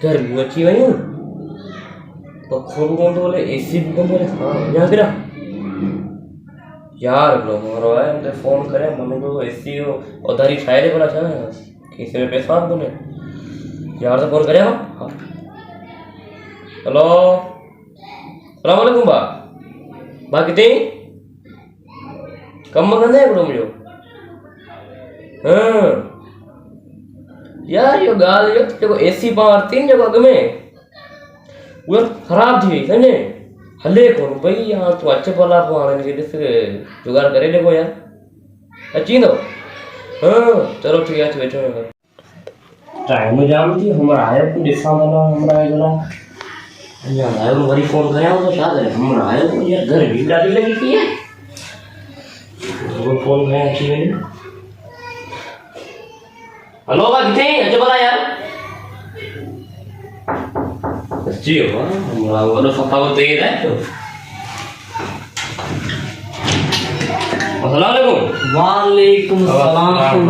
गर्मी अच्छी वही हूँ पंखों को तो बोले एसी भी बंद बोले हाँ यहाँ गिरा यार लो मारो है मुझे फोन करे मम्मी को एसी हो उधर ही शायद बोला था किसी में पैसा आप बोले यार तो फोन करे हाँ हेलो सलाम वालेकुम बा कितनी कम मगन है बड़ो मुझे हाँ यार यो गाल यो देखो एसी पावर तीन जगह अग में वो खराब थी समझे हले कौन भाई यहाँ तो अच्छे वाला पाने के लिए जुगाड़ करे देखो यार अच्छी दो हाँ चलो ठीक है बैठो टाइम में जाम थी हमारा आया को दिखा वाला हमारा आया जरा यार आया वो वही फोन करे तो क्या करे हमारा आया को यार घर भी डाली लगी थी वो फोन करे अच्छी नहीं हेलो बा किथे अच्छे वाला यार अच्छी हो हमारा वो सफा को तेज है तो अस्सलाम वालेकुम वालेकुम सलाम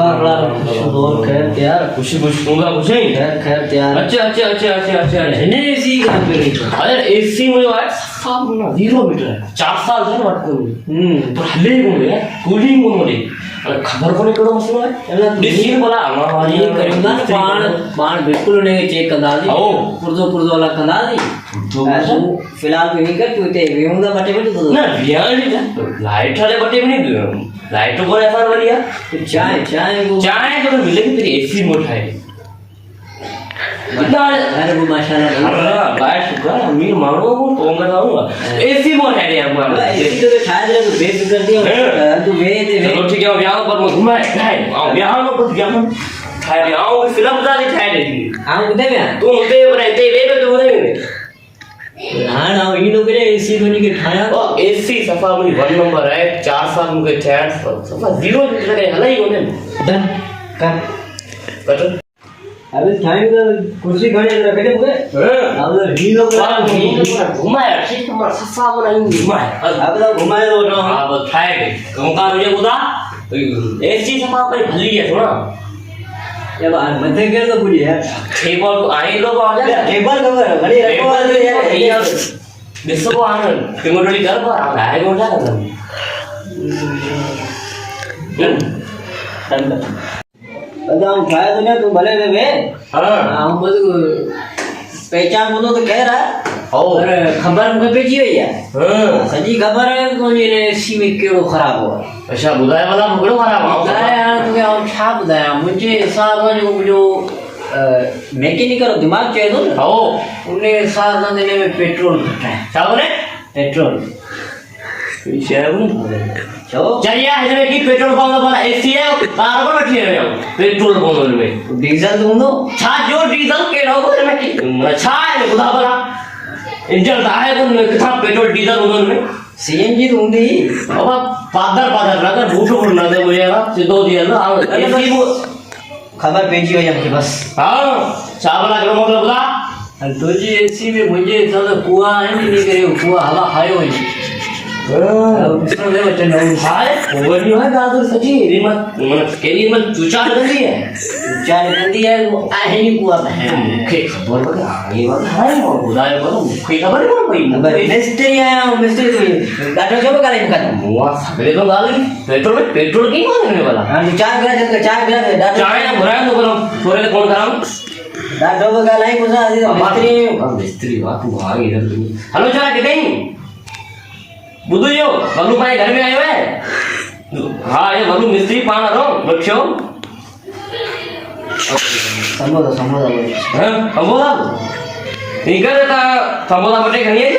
और खैर यार खुशी खुश दूंगा खुश है खैर यार अच्छा ने एसी का पे अरे एसी में यार साफ ना 0 मीटर है 4 साल से बात करूं तो हले को कूलिंग को मोले अरे खबर को केड़ो मसलो है एला डिसीजन बोला हमारी करूंगा ना बाण बिल्कुल ने चेक कंदा दी पुरजो वाला कंदा दी तो फिलहाल भी नहीं कर तू ते वेहुंदा बटे बटे तो ना बियाली लाइट वाले बटे भी नहीं लाइट को ऐसा बढ़िया चाय तो मिलेगी तेरी एसी मोटा है इतना अरे वो माशाल्लाह बाय शुक्र अमीर मानो को तोंगा जाऊंगा एसी मोटा है यार हमारा एसी तो शायद रे तो बेस कर दिया तू वे दे चलो ठीक है यहां पर मैं घुमा है आओ यहां में कुछ गया हम खाए आओ फिल्म दा दिखाई देगी हम दे में तू दे रहते वे तो नहीं हां ना ई लोग रे एसी बनी के खाया और एसी सफा में 1 नंबर है 4 साल मुके चैट सफा 0 लगे हलाई कोने डन कर बटन अबे टाइम का कुर्सी घड़े रख दे मुके अब ही लोग घुमाया ठीक तुम्हारा सफा बनाएंगे घुमाया अब तो घुमाए रो ना अब खाएंगे कौन मुझे बता एसी सफा पे भली है थोड़ा जब मथे के तो पूरी है टेबल को आए लोग आ जा टेबल कवर घड़ी रखो यार दिसो को आनंद तिमोड़ी कर पर आ है कौन जा कर बताऊं खाया तो ना तू भले दे बे हां हम बस पहचान बोलो तो कह रहा और खबर मुझे भेजी हुई है हां सही खबर है तो ये सी में केड़ो खराब हुआ अच्छा बुधाए वाला मुगड़ो खराब हो बुधाए यार तू क्या छा बुधाया मुझे हिसाब में जो मैकेनिकल दिमाग चाहिए तो ना ओ उन्हें साथ देने में पेट्रोल घटा है क्या बोले पेट्रोल शेयर बोले चलो चाहिए है कि पेट्रोल पंप वाला एसी है कार पर बैठी है पेट्रोल पंप में डीजल दूं दो छा जो डीजल के लोग में छा है बुधा वाला इंजन है तो कितना पेट्रोल डीजल उन्होंने सीएनजी दूं दी अब पादर लगा बूठो ना दे मुझे ना सीधो दिया ना एसी वो खबर भेजी हुई है बस हां चावला के मतलब बुधा तुझे एसी में मुझे तो कुआ है नहीं करे कुआ हवा खायो है उसमें ले बच्चे नौ हाय ओवर नहीं है दादर सची रिमत मन केली मन चूचा गंदी है आ है नहीं कुआ है मुखे खबर बता ये बात है और बुधाए बोलो मुखे खबर है भाई मिस्त्री आया मिस्त्री तो गाटो जो करे खत्म मुआ सगले तो गाली पेट्रोल की मांगने वाला हां चाय गिरा डाटो चाय भरा तो बोलो थोड़े से फोन कराऊं डाटो को गालाई मुझे मिस्त्री बात तू आ इधर हेलो जरा कितने बुद्धू यो बल्लू भाई घर में आए हुए हाँ ये बल्लू मिस्त्री पाना रो बच्चो संबोधा हाँ संबोधा ठीक है तो संबोधा बटे घनी है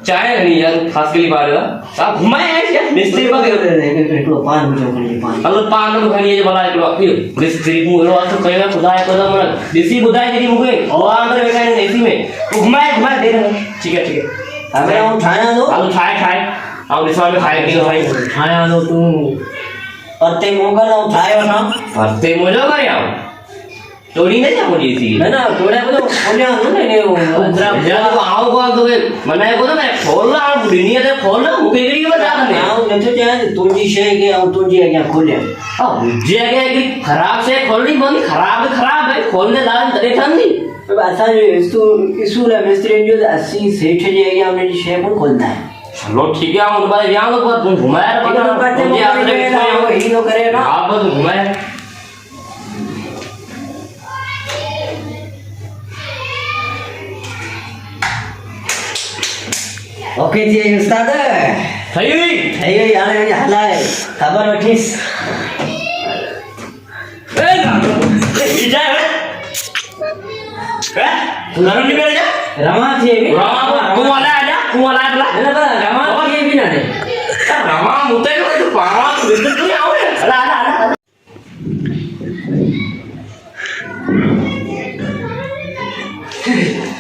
चाय घनी यार खास के लिए बारेगा आप घुमाए हैं क्या मिस्त्री का पेट्रोल पान मुझे पान हेलो पान तो घनी है जो वाला एक मिस्त्री को वो तो कहेगा खुदा है खुदा मन देसी बुधाई तेरी मुझे और अंदर बैठा है एसी में तो घुमाए दे रहा ठीक है अबे हम खाना दो हम खाए हम इस वाले खाए नहीं भाई खाया दो तू पत्ते मोकर दो खाए ना पत्ते मुझे कर यार तोड़ी नहीं जा मुझे इसी ना तोड़े को तो खोलिया नो ने अंदर या तो आओ को तो मने को तो मैं खोलना दुनिया से खोलना मुके करी बता दे आओ न तो क्या तुझी शे के आओ तुझी क्या खोले मुझे क्या कि खराब से खोलनी बंद खराब है खोलने लाल तरे ठंडी अब ऐसा जो इसूल है मिस्त्री जो 80 सेठ जी है हमने शे कौन खोलता है चलो ठीक है हम बार यहां तो तुम घुमाया मुझे आपने ही नो करे ना आप बस घुमाया ओके जी उस्ताद सही यार हलाए खबर वठीस ए विजय है नरम नहीं मेरे रमा थी भी कुमाला ना रमा थी भी ना दे रमा मुते को तो पावा विद्युत नहीं आवे अला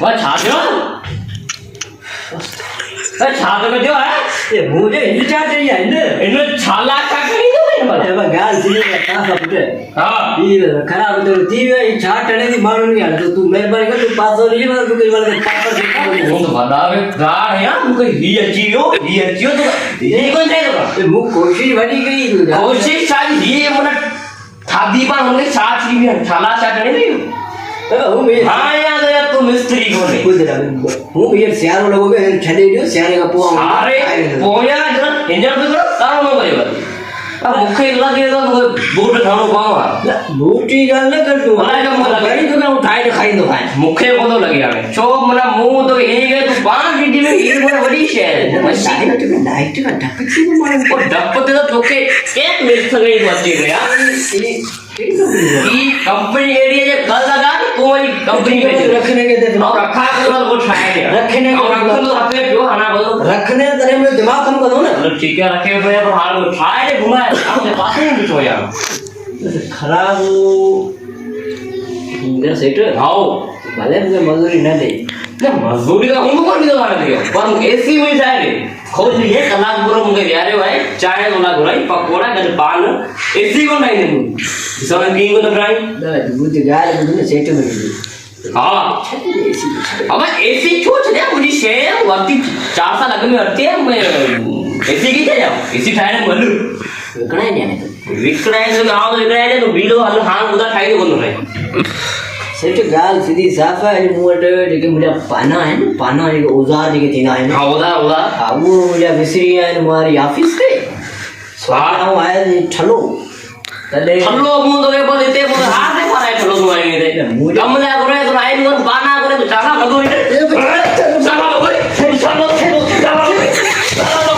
वो छात्रो छात्र में जो है ये मुझे हिलचा चाहिए इन्हें छाला का कहीं तो नहीं बता अब गाल सी का सब के हां ये खराब तो तीवे छाट टने की मालूम नहीं यार तो तू मेहरबानी कर तू पास हो रही है तू कई बार पास देखा वो तो बतावे गाड़ है यार मुझे ही अचियो तो ये कौन चाहिए तो मुझ कोशिश बड़ी गई कोशिश शायद ये मन थादी पर हमने साथ ही भी छाला चाटने नहीं हूं मैं हां यार तू मिस्त्री को नहीं खुद हूं ये सियारो लोगों के छले दियो सियारे का पोआ अरे पोया जरा इंजन तो तारो न करे बात अब मुखे लगे तो बूट खानो पावा बूटी गल न कर तू अरे जब मुझे बड़ी तो मैं उठाए तो खाई दो खाए मुखे को तो लगे आने चो मना मुंह तो ये गए तू 5 गिटी में ये बड़ा बड़ी शहर मशीन डाइट का डक सी मालूम और डप्पते तो तोके एक मिनट से गई बच्चे गया ये कंपनी एरिया जे कल लगा कोई कंपनी में रखने के दे और रखा को वो उठाए रखने और रखो तो अपने जो हना बोलो रखने तेरे में दिमाग कम कर दो ना मतलब ठीक है रखे हुए तो हाल को उठाए दे घुमाए आपके पास नहीं बिठो यार खराब इंदर सेट आओ भले मुझे मजदूरी न दे ना मजदूरी का उनको कौन दिला दियो पर एसी में जाए खोज लिए कलाक पूरा मुझे यारे भाई चाय वाला घोड़ाई पकोड़ा कर पान एसी को नहीं दे समय की को तो ट्राई मुझे गाल मुझे सेट में दे हां अब एसी छोड़ दे मुझे शेयर वर्ती 4 साल लगे में हटते है मैं एसी की जाओ एसी ठाणे बोलू विकड़ा ही नहीं विकड़ा है तो आओ विकड़ा है तो बीड़ो हल हां उदा ठाई दे बोल रहे सेट गाल सीधी साफ है मुट जेके मुझे पाना है ना पाना एक औजार जेके थीना है हां उदा हां वो मुझे विसरी है हमारी ऑफिस पे स्वागत हूं आया ठलो तले ठलो मुंह तो के बोलते मुझे हाथ में पड़ा है ठलो तुम्हारे में कम ले करे तो आई और बाना करे तो चाला लगो